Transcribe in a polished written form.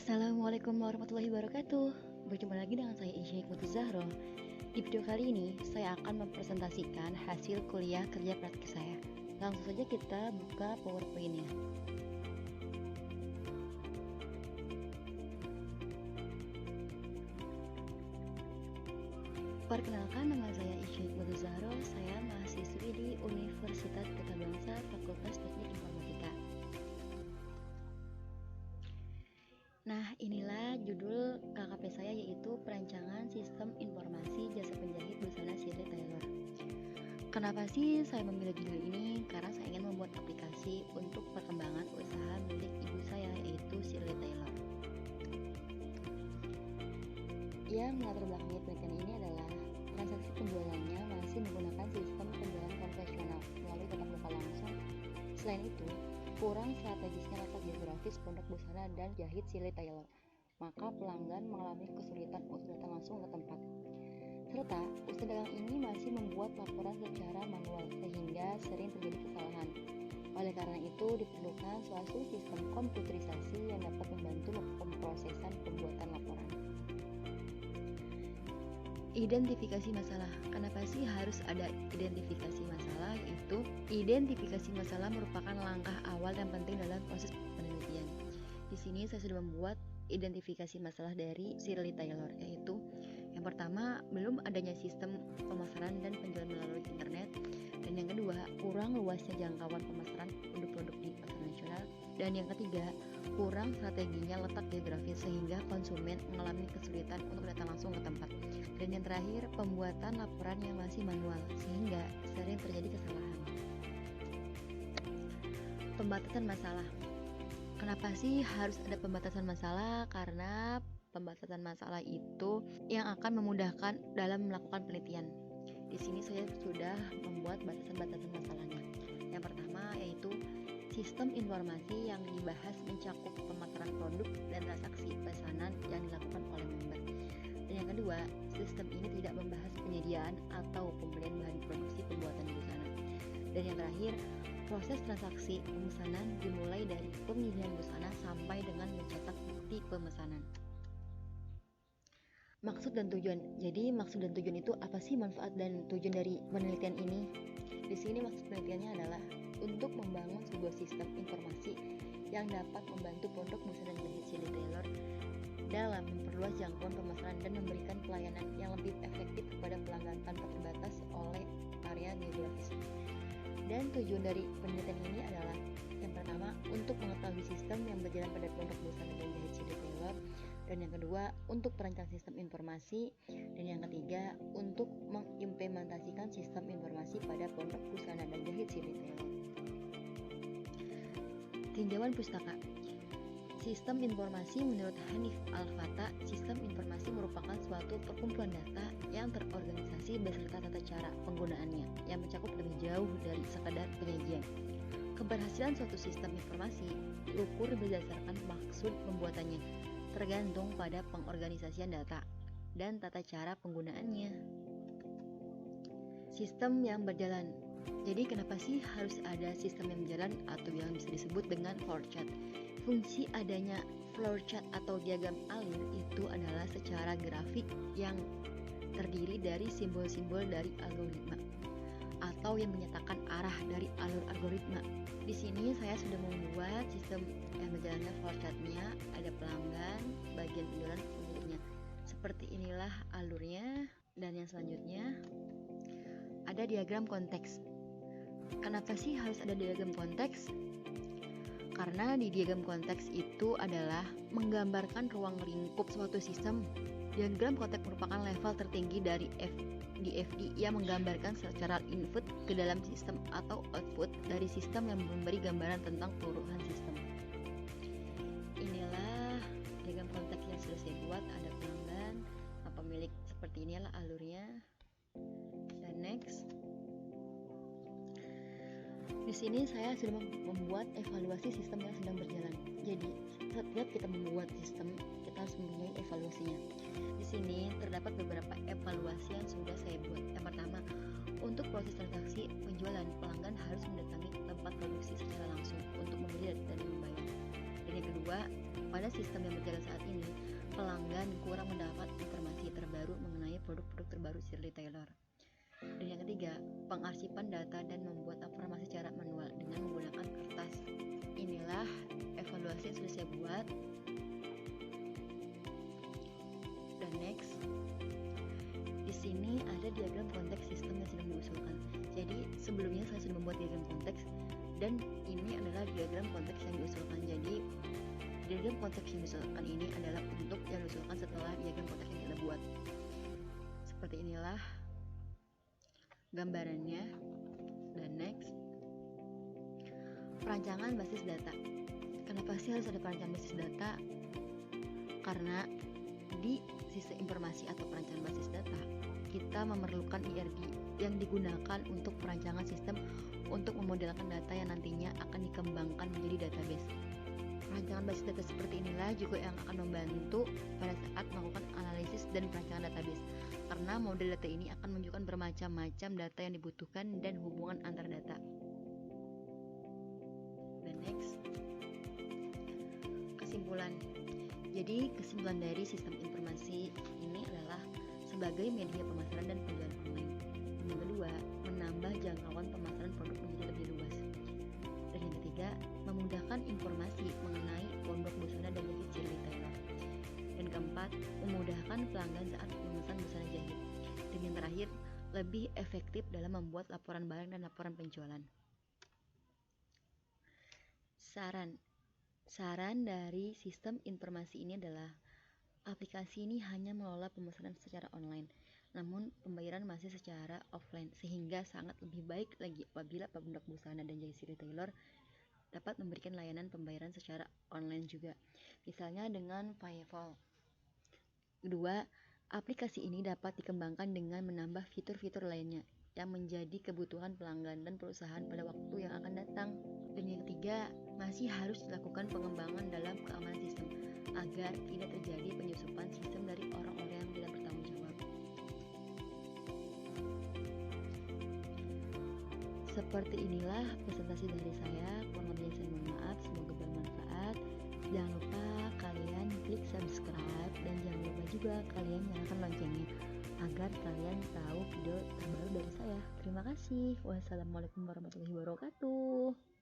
Assalamualaikum warahmatullahi wabarakatuh. Berjumpa lagi dengan saya Isya Hikmatul Zahro. Di video kali ini saya akan mempresentasikan hasil kuliah kerja praktik saya. Langsung saja kita buka PowerPoint-nya. Perkenalkan, nama saya Isya Hikmatul Zahro. Saya mahasiswi di Universitas Kota Bangsa, Fakultas Teknik Informatika. Nah, inilah judul KKP saya, yaitu Perancangan Sistem Informasi Jasa Penjahit Busana Shirley Tailor. Kenapa sih saya memilih judul ini? Karena saya ingin membuat aplikasi untuk perkembangan usaha milik ibu saya, yaitu Shirley Tailor. Yang melatar belakangi penelitian ini adalah transaksi penjualannya masih menggunakan sistem penjualan konvensional melalui tatap muka langsung. Selain itu, kurang strategisnya letak geografis pondok busana dan jahit Shirley Tailor, maka pelanggan mengalami kesulitan untuk datang langsung ke tempat. Serta, usaha dagang ini masih membuat laporan secara manual sehingga sering terjadi kesalahan. Oleh karena itu, diperlukan suatu sistem komputerisasi yang dapat membantu pemrosesan pembuatan laporan. Identifikasi masalah. Kenapa sih harus ada identifikasi masalah? Yaitu identifikasi masalah merupakan langkah awal dan penting dalam proses penelitian. Di sini saya sudah membuat identifikasi masalah dari Shirley Tailor, yaitu yang pertama, belum adanya sistem pemasaran dan penjualan melalui internet, dan yang kedua, kurang luasnya jangkauan pemasaran produk-produk di pasar nasional, dan yang ketiga, kurang strateginya letak geografis sehingga konsumen mengalami kesulitan untuk datang langsung ke tempat. Dan yang terakhir, pembuatan laporan yang masih manual sehingga sering terjadi kesalahan. Pembatasan masalah. Kenapa sih harus ada pembatasan masalah? Karena pembatasan masalah itu yang akan memudahkan dalam melakukan penelitian. Di sini saya sudah membuat batasan-batasan masalahnya. Yang pertama yaitu sistem informasi yang dibahas mencakup pemasaran produk dan transaksi pesanan yang dilakukan oleh member. Dan yang kedua, sistem ini tidak membahas penyediaan atau pembelian bahan produksi pembuatan busana. Dan yang terakhir, proses transaksi pemesanan dimulai dari pemilihan busana sampai dengan mencetak bukti pemesanan. Maksud dan tujuan. Jadi maksud dan tujuan itu apa sih manfaat dan tujuan dari penelitian ini? Di sini maksud penelitiannya adalah untuk membangun sebuah sistem informasi yang dapat membantu pondok busana dan jahit Shirley Tailor dalam memperluas jangkauan pemasaran dan memberikan pelayanan yang lebih efektif kepada pelanggan tanpa terbatas oleh area geografis. Dan tujuan dari penelitian ini adalah yang pertama, untuk mengetahui sistem yang berjalan pada pondok busana dan jahit Shirley Tailor, dan yang kedua, untuk perancang sistem informasi, dan yang ketiga, untuk mengimplementasikan sistem informasi pada pondok busana dan jahit Shirley Tailor. Tinjauan pustaka. Sistem informasi menurut Hanif Al-Fatah, sistem informasi merupakan suatu perkumpulan data yang terorganisasi beserta tata cara penggunaannya yang mencakup lebih jauh dari sekadar penyajian. Keberhasilan suatu sistem informasi diukur berdasarkan maksud pembuatannya, tergantung pada pengorganisasian data dan tata cara penggunaannya. Sistem yang berjalan. Jadi kenapa sih harus ada sistem yang berjalan atau yang bisa disebut dengan flowchart? Fungsi adanya flowchart atau diagram alur itu adalah secara grafik yang terdiri dari simbol-simbol dari algoritma atau yang menyatakan arah dari alur algoritma. Di sini saya sudah membuat sistem yang berjalannya flowchartnya, ada pelanggan, bagian penjualan, pemiliknya. Seperti inilah alurnya, dan yang selanjutnya ada diagram konteks. Kenapa sih harus ada diagram konteks? Karena di diagram konteks itu adalah menggambarkan ruang lingkup suatu sistem. Diagram konteks merupakan level tertinggi dari DFD yang menggambarkan secara input ke dalam sistem atau output dari sistem yang memberi gambaran tentang keseluruhan sistem. Inilah diagram konteks yang sudah saya buat, ada pelanggan, pemilik, seperti inilah alurnya. Dan next. Di sini saya sudah membuat evaluasi sistem yang sedang berjalan. Jadi, setiap kita membuat sistem, kita harus mempunyai evaluasinya. Di sini terdapat beberapa evaluasi yang sudah saya buat. Yang pertama, untuk proses transaksi penjualan, pelanggan harus mendatangi tempat produksi secara langsung untuk membeli dan membayar. Dan yang kedua, pada sistem yang berjalan saat ini, pelanggan kurang mendapat informasi terbaru mengenai produk-produk terbaru si retailer. Dan yang ketiga, pengarsipan data dan membuat laporan masih secara manual dengan menggunakan kertas. Inilah evaluasi yang sudah saya buat. Dan next, di sini ada diagram konteks sistem yang sedang diusulkan. Jadi sebelumnya saya sudah membuat diagram konteks dan ini adalah diagram konteks yang diusulkan. Jadi diagram konteks yang diusulkan ini adalah untuk yang diusulkan setelah diagram konteks yang kita buat. Seperti inilah gambarannya. Dan next, perancangan basis data. Kenapa sih harus ada perancangan basis data? Karena di sistem informasi atau perancangan basis data, kita memerlukan ERD yang digunakan untuk perancangan sistem untuk memodelkan data yang nantinya akan dikembangkan menjadi database. Perancangan basis data seperti inilah juga yang akan membantu pada saat melakukan analisis dan perancangan database, karena model data ini akan menunjukkan bermacam-macam data yang dibutuhkan dan hubungan antar data. Dan next, kesimpulan. Jadi kesimpulan dari sistem informasi ini adalah sebagai media pemasaran dan penjualan online. Yang kedua, menambah jangkauan pemasaran produk menjadi lebih luas. Dan yang ketiga, memudahkan informasi mengenai produk busana dan jahit si retailer. Dan keempat, memudahkan pelanggan saat memesan busana jahit. Dan yang terakhir, lebih efektif dalam membuat laporan barang dan laporan penjualan. Saran dari sistem informasi ini adalah aplikasi ini hanya mengelola pemesanan secara online, namun pembayaran masih secara offline, sehingga sangat lebih baik lagi apabila produk busana dan jahit si retailer dapat memberikan layanan pembayaran secara online juga, misalnya dengan PayPal. Kedua, aplikasi ini dapat dikembangkan dengan menambah fitur-fitur lainnya yang menjadi kebutuhan pelanggan dan perusahaan pada waktu yang akan datang. Dan yang ketiga, masih harus dilakukan pengembangan dalam keamanan sistem agar tidak terjadi penyusupan sistem dari orang-orang yang tidak bertanggung jawab. Seperti inilah presentasi dari saya. Kurang lebihnya saya mohon maaf, semoga bermanfaat. Jangan lupa kalian klik subscribe dan jangan lupa juga kalian nyalakan loncengnya agar kalian tahu video terbaru dari saya. Terima kasih. Wassalamualaikum warahmatullahi wabarakatuh.